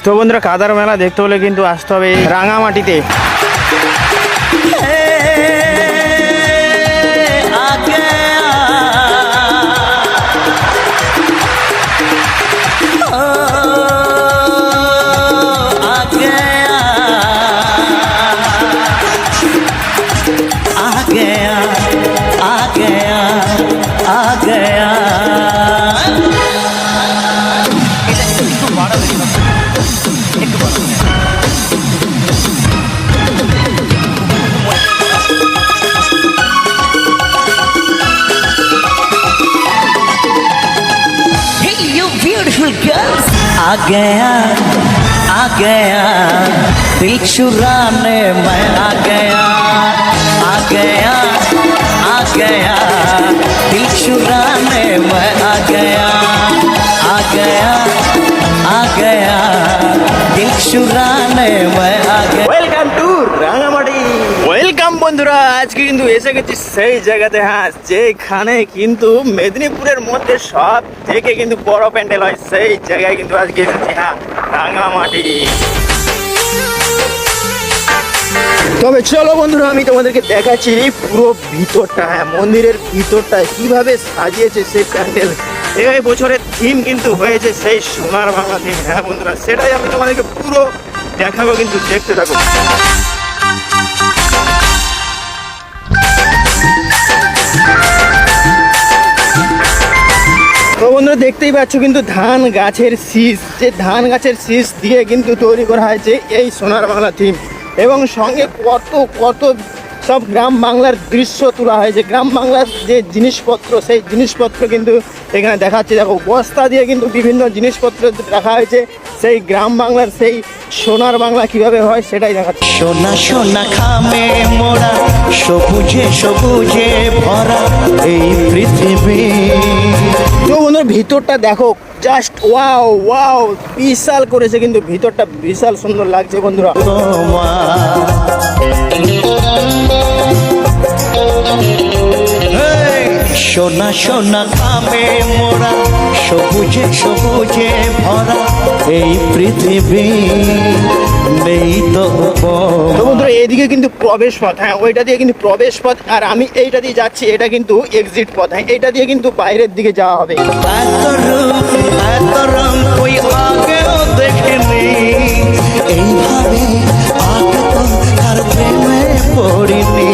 তো বন্ধুরা, কাদার মেলা দেখতে হলে কিন্তু আসতে হবে রাঙামাটিতে। आ गया दिल चुराने मैं आ गया दिल चुराने मैं आ गया दिल चुराने मैं आ गया। Welcome to Rangamati. ওয়েলকাম বন্ধুরা, আজকে কিন্তু এসে গেছি সেই জায়গাতে, হ্যাঁ, যেখানে কিন্তু মেদিনীপুরের মধ্যে সব থেকে কিন্তু বড় প্যান্ডেল হয়, সেই জায়গায় কিন্তু আজকে এসেছি, হ্যাঁ, রাঙামাটি। তবে চলো বন্ধুরা, আমি তোমাদেরকে দেখাচ্ছি পুরো ভিতরটা, হ্যাঁ, মন্দিরের ভিতরটা কিভাবে সাজিয়েছে সেই প্যান্ডেল। এই বছরের থিম কিন্তু হয়েছে সেই সোনার বাংলা থিম, হ্যাঁ বন্ধুরা, সেটাই আমি তোমাদেরকে পুরো দেখাবো, কিন্তু দেখতে থাকো। তো বন্ধুরা, দেখতেই পাচ্ছ কিন্তু ধান গাছের শীষ, যে ধান গাছের শীষ দিয়ে কিন্তু তৈরি করা হয়েছে এই সোনার বাংলা থিম, এবং সঙ্গে কত কত সব গ্রাম বাংলার দৃশ্য তোলা হয়েছে। গ্রাম বাংলার যে জিনিসপত্র, সেই জিনিসপত্র কিন্তু এখানে দেখাচ্ছে। দেখো, বস্তা দিয়ে কিন্তু বিভিন্ন জিনিসপত্র রাখা হয়েছে, সেই গ্রাম বাংলার সেই সোনার বাংলা কিভাবে হয় সেটাই দেখাচ্ছে। সোনা সোনা খামে মোড়া, সবুজে সবুজে ভরা এই পৃথিবী। তো বন্ধুরা, ভিতরটা দেখো, জাস্ট ওয়াও ওয়াও, বিশাল করেছে কিন্তু ভিতরটা, বিশাল সুন্দর লাগছে বন্ধুরা। সোনা সোনা খামে মোড়া, সবুজে সবুজে ভরা এই পৃথিবী নেই তো। বন্ধুরা, এইদিকে কিন্তু প্রবেশ পথ, হ্যাঁ, ওইটা দিয়ে কিন্তু প্রবেশ পথ, আর আমি এইটা দিয়ে যাচ্ছি, এটা কিন্তু এক্সিট পথ, হ্যাঁ, এইটা দিয়ে কিন্তু বাইরের দিকে যাওয়া হবে। এত রং কই আগেও দেখিনি, এইভাবে আগে তো কার প্রেমে পড়িনি।